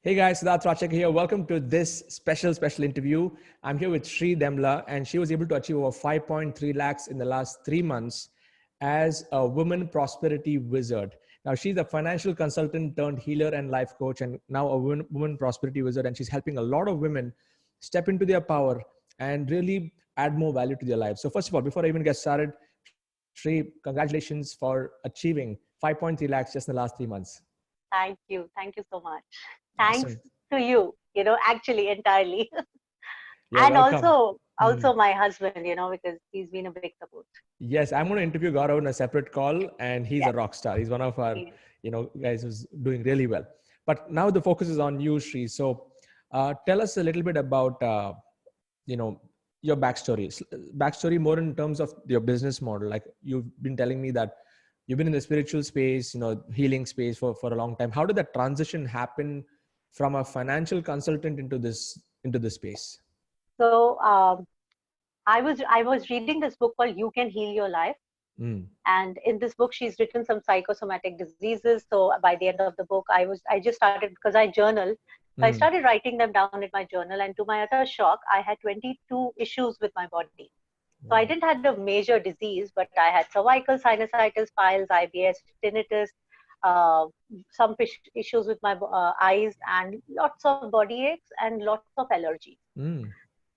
Hey guys, Siddharth Rachek here. Welcome to this special interview. I'm here with Shree Dembla, and she was able to achieve over 5.3 lakhs in the last 3 months as a woman prosperity wizard. Now, she's a financial consultant turned healer and life coach, and now a woman prosperity wizard. And she's helping a lot of women step into their power and really add more value to their lives. So, first of all, before I even get started, Shree, congratulations for achieving 5.3 lakhs just in the last 3 months. Thank you. Thank you so much. Thanks Awesome. to you, actually entirely. You're And welcome. also my husband, because he's been a big support. Yes, I'm going to interview Gaurav in a separate call, and he's Yeah. a rock star. He's one of our, guys who's doing really well. But now the focus is on you, Shree. So, tell us a little bit about, you know, your backstory. Backstory more in terms of your business model. Like you've been telling me that you've been in the spiritual space, healing space for a long time. How did that transition happen from a financial consultant into this space? So I was reading this book called You Can Heal Your Life. Mm. And in this book, she's written some psychosomatic diseases. So by the end of the book, I just started because I journal. So I started writing them down in my journal. And to my utter shock, I had 22 issues with my body. So I Wow. didn't have a major disease, but I had cervical sinusitis, piles, IBS, tinnitus, uh, some issues with my eyes, and lots of body aches and lots of allergies. Mm.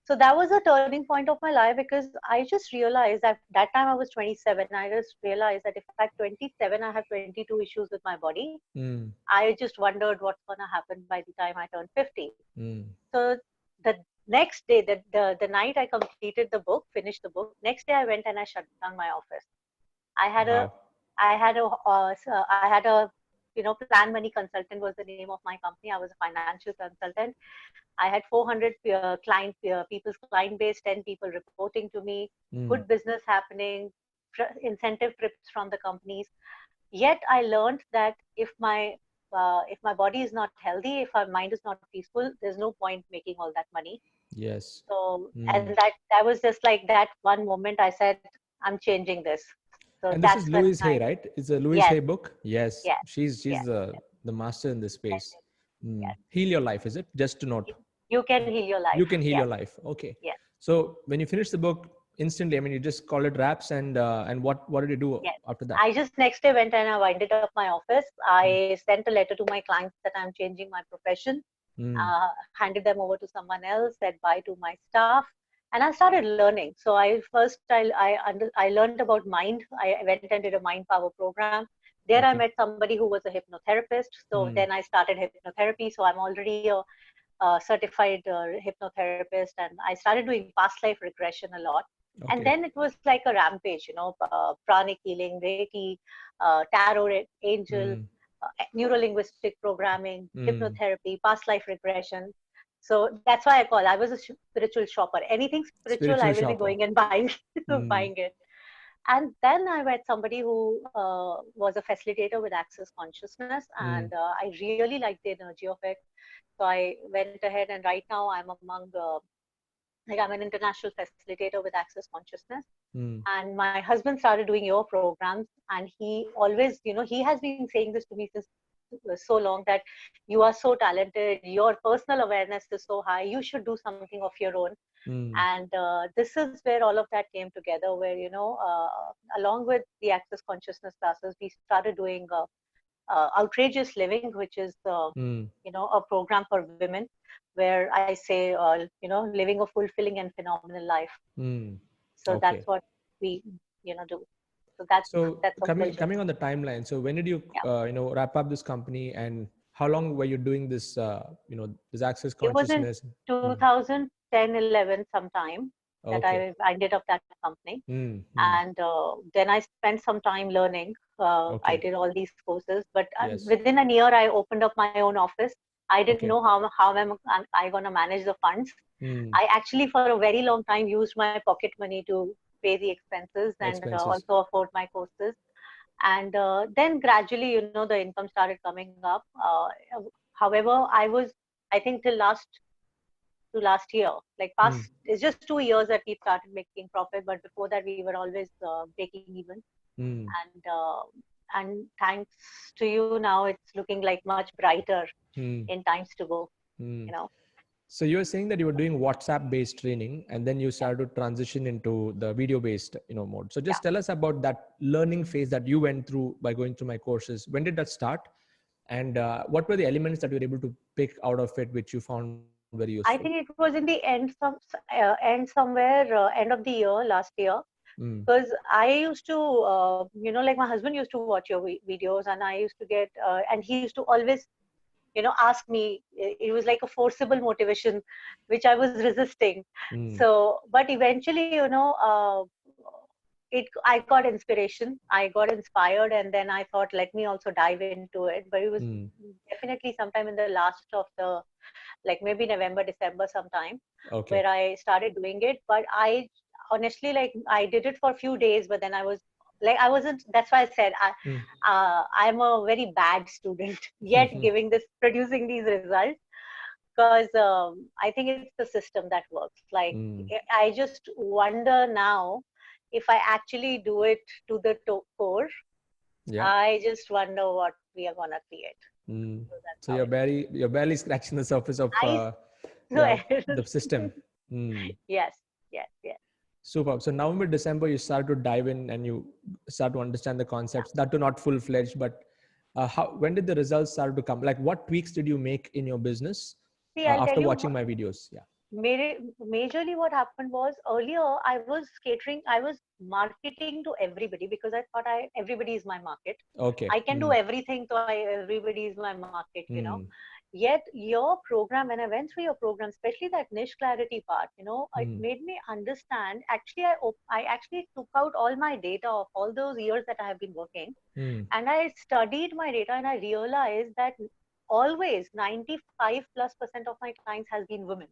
So that was a turning point of my life because I just realized that that time I was 27. I just realized that if at 27 I have 22 issues with my body, Mm. I just wondered what's going to happen by the time I turn 50. Mm. So the next day, the night I completed the book, finished the book, next day I went and I shut down my office. I had a, Wow. I had a, Plan Money Consultant was the name of my company. I was a financial consultant. I had 400 people's client base, 10 people reporting to me, Mm. good business happening, incentive trips from the companies. Yet I learned that if my body is not healthy, if our mind is not peaceful, there's no point making all that money. Yes. So, and Mm. that was just like that one moment I said, I'm changing this. So And this that's is when Louise Hay, right? It's a Louise yes, Hay book. Yes, yes, she's yes, the master in this space. yes. Heal your life, is it? Just to note, You can heal your life. you can heal Yes, your life. Okay. yes, So when you finish the book instantly, I mean, you just call it wraps, and what did you do yes. after that? I just next day went and I winded up my office. Mm. I sent a letter to my clients that I'm changing my profession, Mm. handed them over to someone else, said bye to my staff, and I started learning. So I learned about mind. I went and did a mind power program. There I Okay. met somebody who was a hypnotherapist. So Mm. then I started hypnotherapy. So I'm already a certified hypnotherapist, and I started doing past life regression a lot. And Okay. then it was like a rampage, pranic healing, Reiki, tarot, angel, Mm. neuro-linguistic programming, Mm. hypnotherapy, past life regression. So that's why I was a spiritual shopper. Anything spiritual, I Spiritual will be shopper. going and buying, Mm. buying it. And then I met somebody who was a facilitator with Access Consciousness, and Mm. I really liked the energy of it. So I went ahead, and right now I'm I'm an international facilitator with Access Consciousness. Mm. And my husband started doing your programs, and he always, he has been saying this to me since so long that you are so talented, your personal awareness is so high, you should do something of your own. Mm. And this is where all of that came together, where, along with the Access Consciousness classes, we started doing outrageous living, which is Mm. a program for women, where I say living a fulfilling and phenomenal life. Mm. So that's Okay. what we do. So that's So that's a coming pleasure. coming on the timeline. So when did you Yeah, wrap up this company, and how long were you doing this this access it was in consciousness? Mm. 2010, 11 sometime that Okay. I ended up that company. Mm. Mm. And then I spent some time learning. I Okay. did all these courses, but Yes. within a year, I opened up my own office. I didn't Okay. know how am I going to manage the funds. Mm. I actually, for a very long time, used my pocket money to pay the expenses and Expenses. also afford my courses. And then gradually, the income started coming up. However, I think, till last year, like Mm. past, it's just 2 years that we started making profit. But before that, we were always breaking even. Mm. And and thanks to you, now it's looking like much brighter Hmm. in times to go, Hmm. you know. So you were saying that you were doing WhatsApp-based training, and then you Yeah, started to transition into the video-based, mode. So yeah. just tell us about that learning phase that you went through by going through my courses. When did that start? And what were the elements that you were able to pick out of it, which you found very useful? I think it was in the end, end somewhere, end of the year, last year. Mm, Because I used to, like my husband used to watch your videos, and I used to get, and he used to always, ask me. It was like a forcible motivation, which I was resisting. mm, So, but eventually, I got inspiration. I got inspired, and then I thought, let me also dive into it. But it was mm. definitely sometime in the last of the, like maybe November, December sometime, Okay. where I started doing it. But I honestly, like, I did it for a few days, but then I was like, I wasn't, that's why I said, Mm. I'm a very bad student, yet producing these results. Because I think it's the system that works. Like, Mm. I just wonder now if I actually do it to the core, Yeah. I just wonder what we are gonna create. Mm. So that's So how it is. you're barely scratching the surface of I yeah swear. the system. Mm. Yes, yes, yes. Super. So November, December, you start to dive in and you start to understand the Yeah. concepts. That too not full fledged, but when did the results start to come? Like, what tweaks did you make in your business See, I'll tell after you, watching my videos? Yeah. majorly what happened was earlier I was marketing to everybody because I thought everybody is my market. Okay. I can do Mm. everything, so everybody is my market. Mm. Yet your program, when I went through your program, especially that niche clarity part, it Mm. made me understand. Actually, I actually took out all my data of all those years that I have been working, Mm. and I studied my data, and I realized that always 95+% of my clients has been women.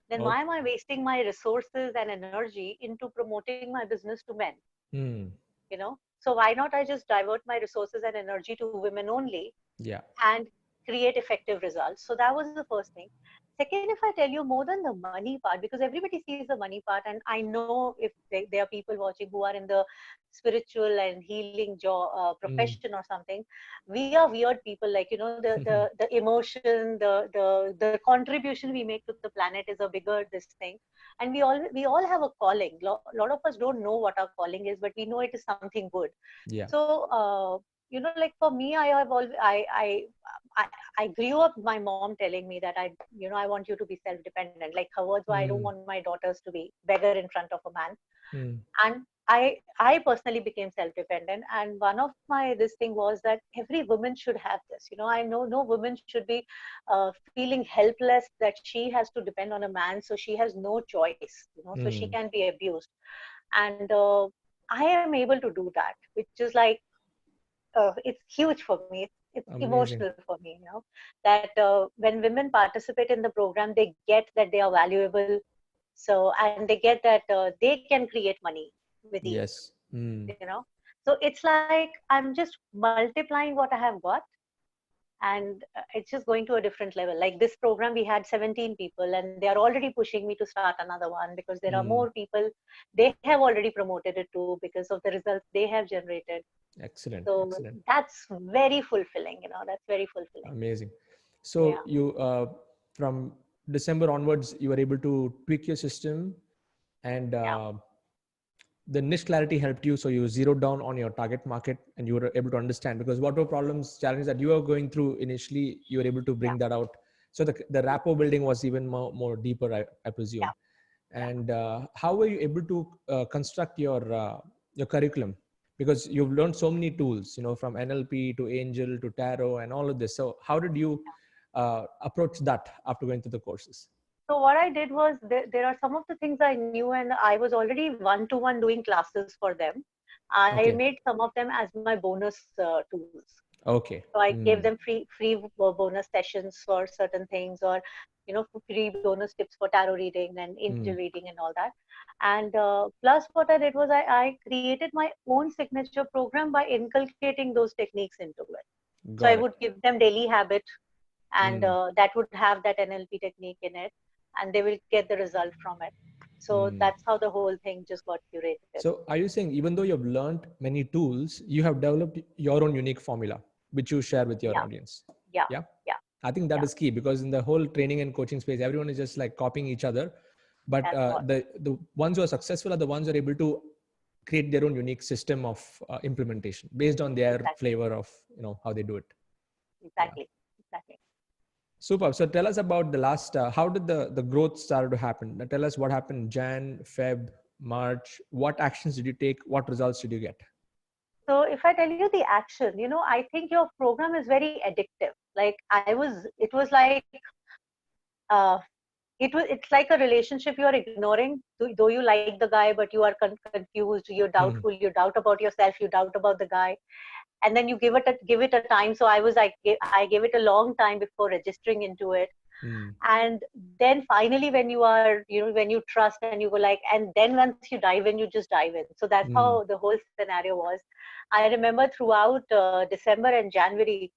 Then why Okay. am I wasting my resources and energy into promoting my business to men? Mm. So why not I just divert my resources and energy to women only Yeah. and create effective results? So that was the first thing. Second, if I tell you more than the money part, because everybody sees the money part, and I know if there are people watching who are in the spiritual and healing job Mm. profession or something, we are weird people. Like, the emotion, the contribution we make to the planet is a bigger this thing, and we all have a calling. Lot of us don't know what our calling is, but we know it is something good. Yeah. So, like for me, I have always I I grew up my mom telling me that I want you to be self-dependent. Like her words were, I don't Mm. want my daughters to be beggar in front of a man. Mm. And I personally became self-dependent. And one of my this thing was that every woman should have this. I know no woman should be feeling helpless that she has to depend on a man, so she has no choice. So she Mm. can be abused. And I am able to do that, which is like it's huge for me. It's Amazing. emotional for me, that when women participate in the program, they get that they are valuable. So, and they get that they can create money with ease, Yes. Mm. you know. So it's like I'm just multiplying what I have got, and it's just going to a different level. Like this program, we had 17 people, and they are already pushing me to start another one because there are Mm. more people. They have already promoted it too because of the results they have generated. Excellent. So Excellent. that's very fulfilling. That's very fulfilling. Amazing. So Yeah, you from December onwards, you were able to tweak your system, and yeah, the niche clarity helped you. So you zeroed down on your target market, and you were able to understand because what were problems, challenges that you were going through initially, you were able to yeah, bring that out. So the rapport building was even more deeper, I yeah, presume. yeah. And how were you able to construct your curriculum? Because you've learned so many tools, from NLP to Angel to Tarot and all of this. So how did you approach that after going through the courses? So what I did was there are some of the things I knew, and I was already one-to-one doing classes for them. I Okay. made some of them as my bonus tools. Okay. So I gave Mm. them free bonus sessions for certain things, or free bonus tips for tarot reading and angel Mm. reading and all that. And plus, what I did was I created my own signature program by inculcating those techniques into it. So I Got it. would give them daily habit, and Mm. that would have that NLP technique in it, and they will get the result from it. So that's how the whole thing just got curated. So are you saying even though you've learned many tools, you have developed your own unique formula, which you share with your Yeah, audience? yeah, Yeah. yeah, I think that yeah. is key, because in the whole training and coaching space, everyone is just like copying each other. But That's what. the ones who are successful are the ones who are able to create their own unique system of implementation based on their Exactly, flavor of how they do it. Yeah. exactly, exactly. Super. So tell us about the last. How did the growth started to happen? Now tell us what happened Jan, Feb, March. What actions did you take? What results did you get? So if I tell you the action, I think your program is very addictive. Like it was like, uh, it's like a relationship you are ignoring, though you like the guy, but you are confused, you're Hmm. doubtful, you doubt about yourself, you doubt about the guy, and then you give it a time. So I gave it a long time before registering into it. Mm. And then finally, when you are, when you trust and you go like, and then once you dive in, you just dive in. So that's Mm. how the whole scenario was. I remember throughout December and January,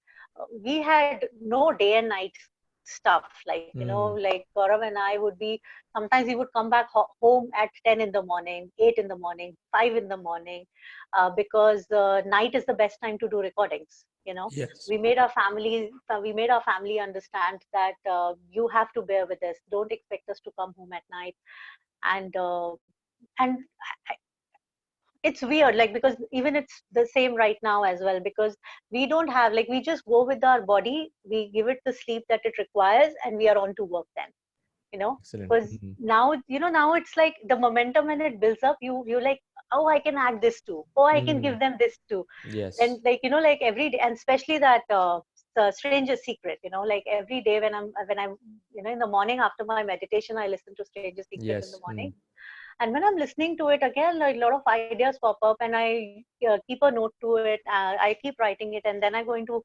we had no day and night stuff. Like, Mm. like Gaurav and I would be, sometimes we would come back home at 10 in the morning, 8 in the morning, 5 in the morning, because night is the best time to do recordings. Yes. We made our family understand that you have to bear with us, don't expect us to come home at night. And uh, and it's weird, like, because even it's the same right now as well, because we don't have, like, we just go with our body, we give it the sleep that it requires, and we are on to work then. Excellent. Because Mm. now it's like the momentum, when it builds up, you're like, oh, I can add this too, oh, I can Mm. give them this too. Yes. And, like, like every day, and especially that Stranger's Secret, like every day when I'm in the morning after my meditation, I listen to Stranger's Secret in the Yes. morning. Mm. And when I'm listening to it again, like, a lot of ideas pop up, and I keep a note to it. I keep writing it, and then I go into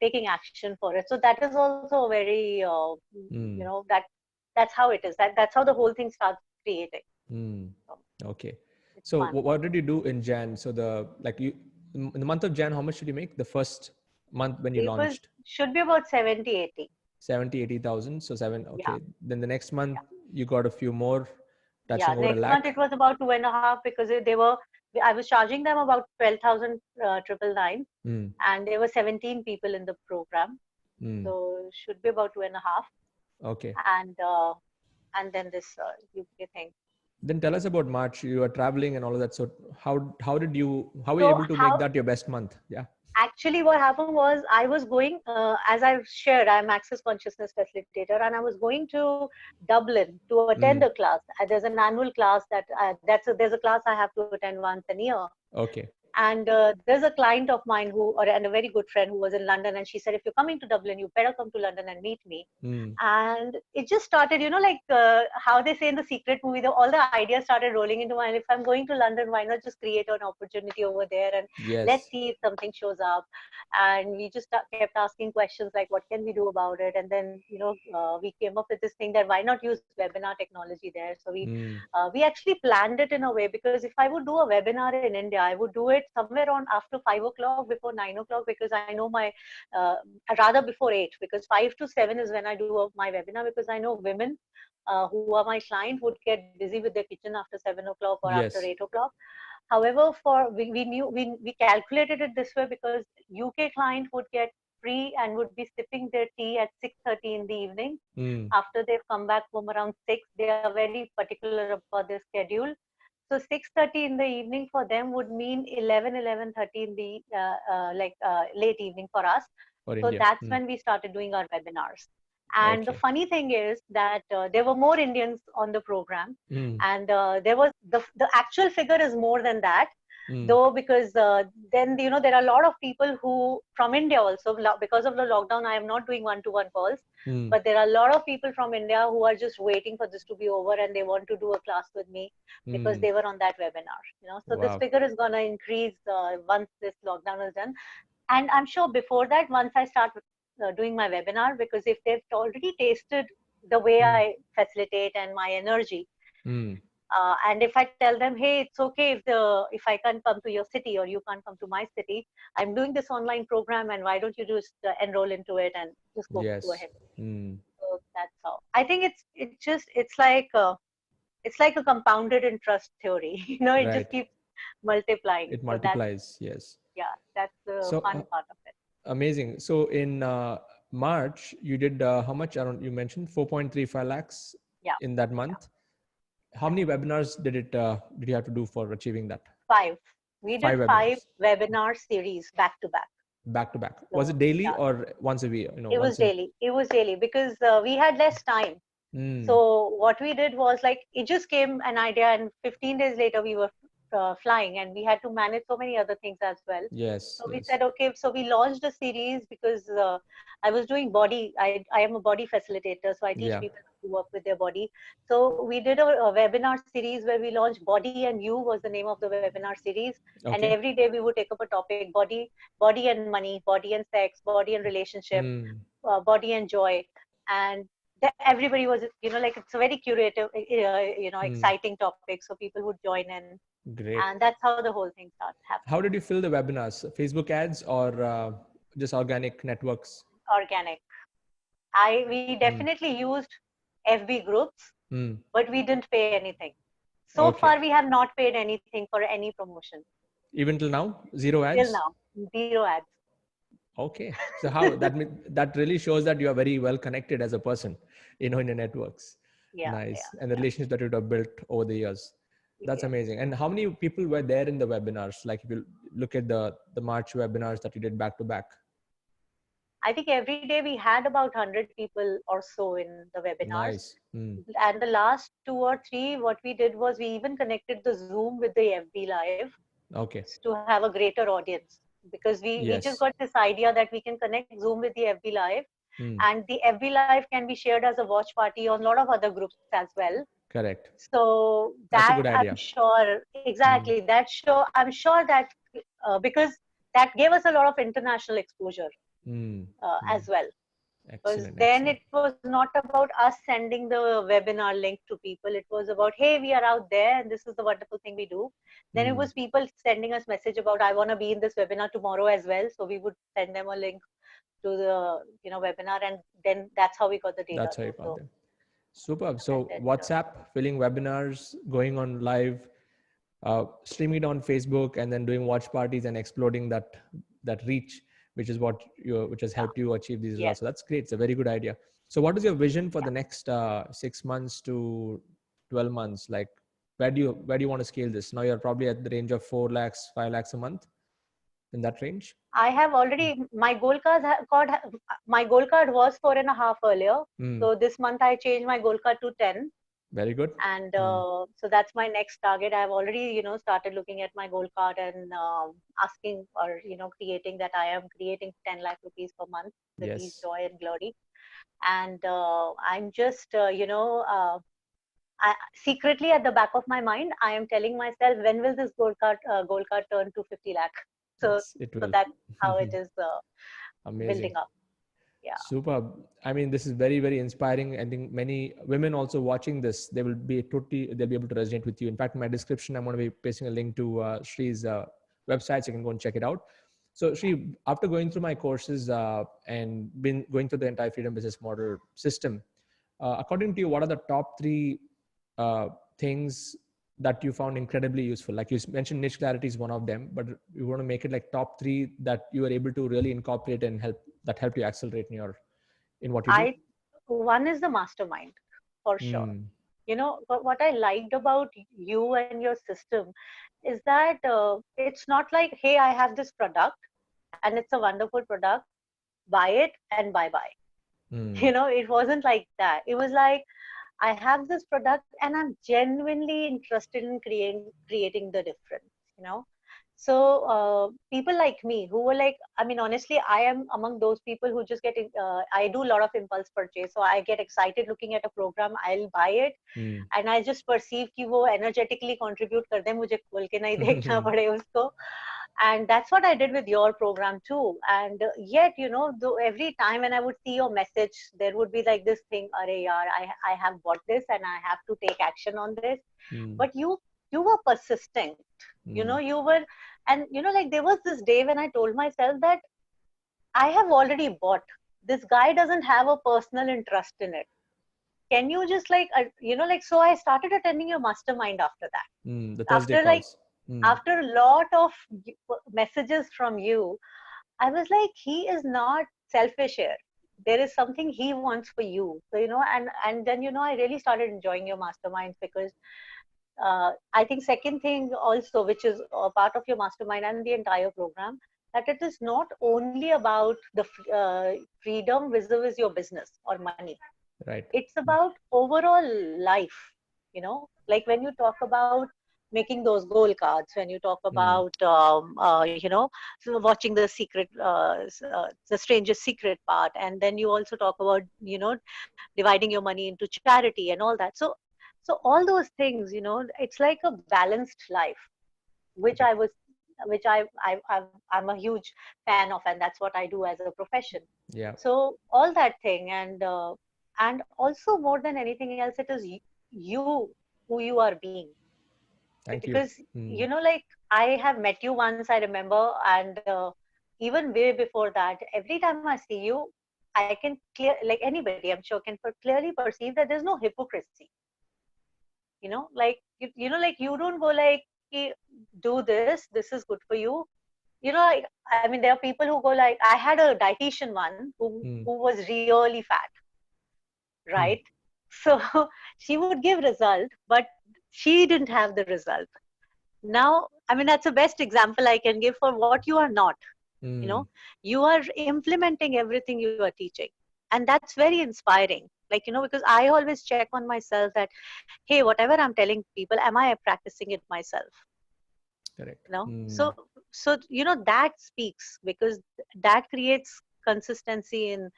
taking action for it. So that is also very, Mm. that's how it is. That's how the whole thing starts creating. Mm. So Okay. it's So fun. what did you do in Jan? So in the month of Jan, how much did you make? The first month when you It was launched? should be about 70, 80. 70, 80,000. So seven. Yeah, Okay. Then the next month yeah, you got a few more, yeah. touching over a Next month lakh. it was about 2.5, because they were. I was charging them about 12,000 triple nine, Mm. and there were 17 people in the program. Mm. So should be about 2.5. Okay. And then this UK thing. Then tell us about March. You were traveling and all of that. So how were you So able to make how that your best month? Yeah. actually what happened was, I was going, as I've shared, I'm access consciousness facilitator, and I was going to Dublin to attend Mm. a class. There's an annual class there's a class I have to attend once a year. Okay. And there's a client of mine and a very good friend who was in London, and she said, if you're coming to Dublin, you better come to London and meet me. Mm. And it just started, like how they say in the Secret movie, all the ideas started rolling into my mind. If I'm going to London, why not just create an opportunity over there, and let's Yes. see if something shows up. And we just kept asking questions like, what can we do about it? And then, we came up with this thing that why not use webinar technology there. So Mm. we actually planned it in a way, because if I would do a webinar in India, I would do it somewhere on after 5 o'clock, before 9 o'clock, because I know uh, rather before 8, because 5 to 7 is when I do my webinar, because I know women who are my client would get busy with their kitchen after 7 o'clock or after Yes. 8 o'clock. However, we calculated it this way, because UK client would get free and would be sipping their tea at 6:30 in the evening. Mm. After they've come back home around 6, they are very particular about their schedule. So 6:30 in the evening for them would mean 11:30 in the late evening for us. For So India. that's Mm. when we started doing our webinars. And the Okay. funny thing is that there were more Indians on the program, Mm. and there was the actual figure is more than that, Mm. though, because then there are a lot of people who from India also, because of the lockdown. I am not doing one-to-one calls, Mm. but there are a lot of people from India who are just waiting for this to be over, and they want to do a class with me because Mm. they were on that webinar. So this Wow. figure is going to increase once this lockdown is done. And I'm sure before that, once I start doing my webinar, because if they've already tasted the way Mm. I facilitate and my energy, Mm. and if I tell them, hey, it's okay if I can't come to your city, or you can't come to my city, I'm doing this online program, and why don't you just enroll into it and just go Yes. ahead. Mm. So that's how I think it's like it's like a compounded interest theory. It just Right. keeps multiplying. It So that's, multiplies. Yes. yeah, that's the So fun part of it. amazing. So in March, you did how much? Around, you mentioned 4.35 lakhs Yeah, in that month. How yeah. many webinars did you have to do for achieving that? Five. We did Five five webinars webinar series back to back. back to back. Was So it daily yeah, or once a week? it was Once in. daily. It was daily because we had less time. Mm, So what we did was like it just came an idea, and 15 days later we were flying, and we had to manage so many other things as well. yes, So we yes. said, okay, so we launched a series because I was doing body. I am a body facilitator, so I teach Yeah. people to work with their body. So we did a webinar series where we launched Body and You was the name of the webinar series, and Okay. every day we would take up a topic: body and money, body and sex, body and relationship, Mm, body and joy, and everybody was, like it's a very curative, mm, exciting topic, so people would join in, great. and that's how the whole thing started How happening. did you fill the webinars? Facebook ads or just organic networks? Organic. We Mm, definitely used FB groups, mm. but we didn't pay anything. So Okay. far, we have not paid anything for any promotion Even till now, zero till ads. now. Zero ads. Okay. So how that really shows that you are very well connected as a person, in your networks. Yeah, yeah, Nice. And the relationships that you have built over the years. That's yeah. amazing. And how many people were there in the webinars? Like if you look at the March webinars that you did back to back. I think every day we had about 100 people or so in the webinars. Nice. Mm. And the last two or three, what we did was we even connected the Zoom with the FB Live Okay. to have a greater audience, because we just Yes. got this idea that we can connect Zoom with the FB Live, Mm. and the FB Live can be shared as a watch party on a lot of other groups as well. Correct. So That's a that good I'm idea. sure, Mm. exactly, that show, I'm sure that because that gave us a lot of international exposure Mm. as Mm. well. Because Excellent. then Excellent. it was not about us sending the webinar link to people. It was about, hey, we are out there and this is the wonderful thing we do. Then it Mm. was people sending us message about, I want to be in this webinar tomorrow as well. So we would send them a link to the webinar, and then that's how we got the data That's how you too. got So them. Superb. and So then WhatsApp, filling webinars, going on live, streaming it on Facebook, and then doing watch parties and exploding that reach, which is which has yeah, helped you achieve these yes, results. So that's great. It's a very good idea. So what is your vision for yeah. the next 6 months to 12 months? Like where do you want to scale this? Now you're probably at the range of 4 lakhs, 5 lakhs a month, in that range. I have already my goal card was 4.5 earlier. Mm, So this month I changed my goal card to 10, very good. and Mm, so that's my next target. I've already started looking at my goal card and asking, or creating that I am creating 10 lakh rupees per month with ease, yes. joy and glory. And I'm just secretly at the back of my mind I am telling myself, when will this goal card turn to 50 lakh? So Yes, it so will. that's how it is Amazing. building up. Yeah. Super. I mean, this is very, very inspiring. I think many women also watching this, they'll be able to resonate with you. In fact, in my description, I'm going to be pasting a link to Shree's website, so you can go and check it out. So, Shree, after going through my courses and been going through the entire freedom business model system, according to you, what are the top three uh, things that you found incredibly useful? Like you mentioned, niche clarity is one of them, but you want to make it like top three that you were able to really incorporate and help you accelerate in what you do. I One is the mastermind, for sure. Mm, But what I liked about you and your system is that it's not like, hey, I have this product and it's a wonderful product, buy it and bye bye. mm, It wasn't like that. It was like, I have this product and I'm genuinely interested in creating the difference, you know. So people like me who were like, I mean, honestly, I am among those people who just I do a lot of impulse purchase. So I get excited looking at a program, I'll buy it, mm. and I just perceive कि वो energetically contribute कर दे, मुझे खोल के नहीं देखना पड़े उसको. And that's what I did with your program too. And yet, though every time when I would see your message, there would be like this thing, Arey yaar, I have bought this and I have to take action on this. Mm, But you were persistent. mm, You were, and like there was this day when I told myself that I have already bought. This guy doesn't have a personal interest in it. can you just like, so I started attending your mastermind after that. The Thursday After like, calls. after a lot of messages from you, I was like, he is not selfish here. There is something he wants for you. So, and then, I really started enjoying your masterminds because I think second thing also, which is a part of your mastermind and the entire program, that it is not only about the freedom vis-a-vis your business or money. Right. It's about overall life, like when you talk about making those goal cards, when you talk Mm. about so watching the secret the stranger's secret part, and then you also talk about dividing your money into charity and all that. So all those things, it's like a balanced life, which I Correct. was which I'm a huge fan of, and that's what I do as a profession. Yeah. So all that thing, and also more than anything else, it is you who you are being. Thank you. Because like, I have met you once, I remember, and even way before that, every time I see you, I can like anybody, I'm sure, can clearly perceive that there's no hypocrisy. Like like you don't go like, do this is good for you. Like, I mean, there are people who go like, I had a dietitian one who Mm. was really fat, Mm. right? So she would give result, but she didn't have the result. Now, I mean, that's the best example I can give for what you are not. You know, Mm. you are implementing everything you are teaching, and that's very inspiring. Like, because I always check on myself that, hey, whatever I'm telling people, am I practicing it myself? Correct. So Mm. that speaks, because that creates consistency in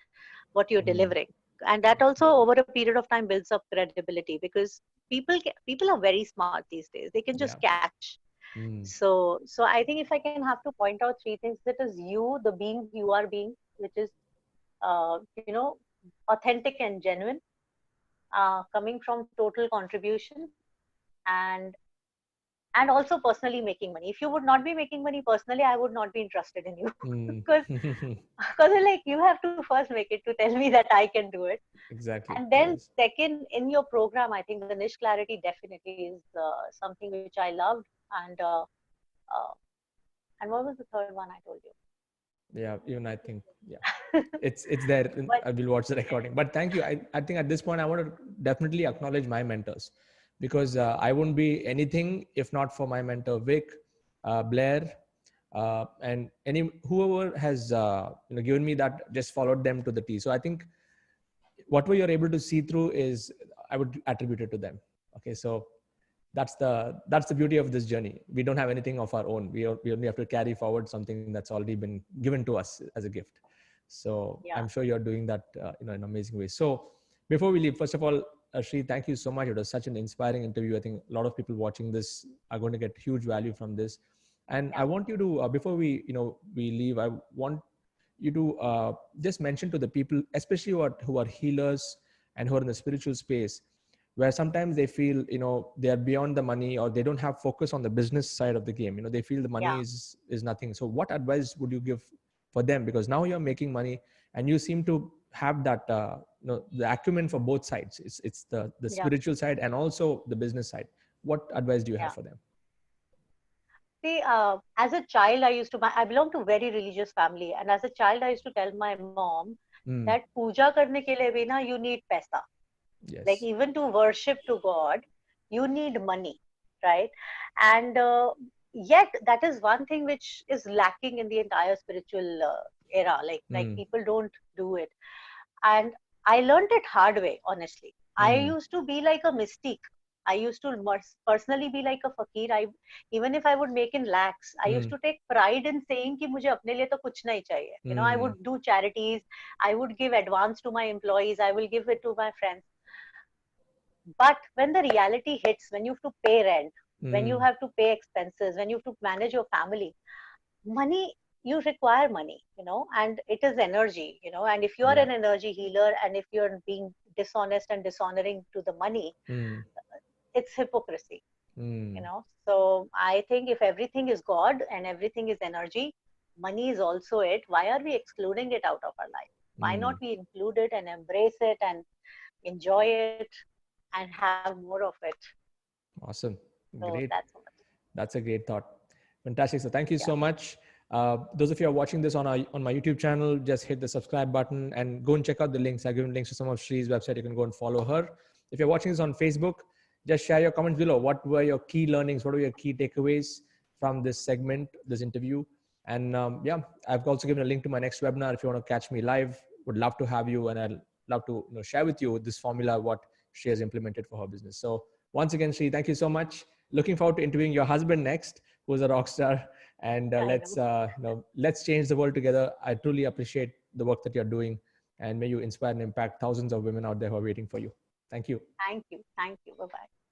what you're Mm. delivering, and that also Absolutely. over a period of time builds up credibility, because people are very smart these days. They can Yeah. just catch. Mm. So I think if I can have to point out three things, that is you, the being you are being, which is uh, you know authentic and genuine, coming from total contribution, and and also personally making money. If you would not be making money personally, I would not be interested in you. Mm. Because like, you have to first make it to tell me that I can do it. Exactly. And then Yes. second, in your program, I think the niche clarity definitely is something which I loved. And uh, and what was the third one I told Yeah. Even I think. Yeah. you? It's there. But I will watch the recording. But thank you. I think at this point I want to definitely acknowledge my mentors, because I wouldn't be anything if not for my mentor Vic, Blair, and any whoever has given me that, just followed them to the T. So I think whatever you're able to see through is, I would attribute it to them. Okay, so that's the beauty of this journey. We don't have anything of our own. We only have to carry forward something that's already been given to us as a gift. So yeah, I'm sure you're doing that in an amazing way. So before we leave, first of all, Shree, thank you so much. It was such an inspiring interview. I think a lot of people watching this are going to get huge value from this. And yeah, I want you to, before we leave, I want you to just mention to the people, especially who are healers and who are in the spiritual space, where sometimes they feel they are beyond the money, or they don't have focus on the business side of the game. They feel the money yeah, is nothing. So what advice would you give for them? Because now you're making money, and you seem to have that the acumen for both sides. It's the yeah, spiritual side and also the business side. What advice do you have yeah. for them? See, as a child, I belong to a very religious family, and as a child, I used to tell my mom that Mm, puja karne ke liye bhi na, you need paisa. Like, yes. even to worship to God, you need money, right? And yet, that is one thing which is lacking in the entire spiritual era. Like Mm, people don't do it, and I learned it hard way. Honestly, I mm, used to be like a mystique. I used to personally be like a fakir. Even if I would make in lakhs, I used mm, to take pride in saying कि मुझे अपने लिए तो कुछ नहीं चाहिए. I mm, would do charities. I would give advance to my employees. I will give it to my friends. But when the reality hits, when you have to pay rent, when you mm, have to pay expenses, when you have to manage your family, money, you require money, and it is energy, and if you are yeah. an energy healer, and if you're being dishonest and dishonoring to the money, Mm, it's hypocrisy, mm, So I think if everything is God and everything is energy, money is also it. Why are we excluding it out of our life? Why not mm, we include it and embrace it and enjoy it, and have more of it. Awesome. So Great. that's what. That's a great thought. Fantastic. So thank you Yeah. so much. Those of you who are watching this on my YouTube channel, just hit the subscribe button and go and check out the links. I've given links to some of Shree's website. You can go and follow her. If you're watching this on Facebook, just share your comments below. What were your key learnings? What were your key takeaways from this segment, this interview? And yeah, I've also given a link to my next webinar. If you want to catch me live, would love to have you. And I'd love to share with you this formula, what she has implemented for her business. So once again, Shree, thank you so much. Looking forward to interviewing your husband next, who's a rock star. And I know. let's change the world together. I truly appreciate the work that you're doing, and may you inspire and impact thousands of women out there who are waiting for you. Thank you. Thank you. Thank you. Bye bye.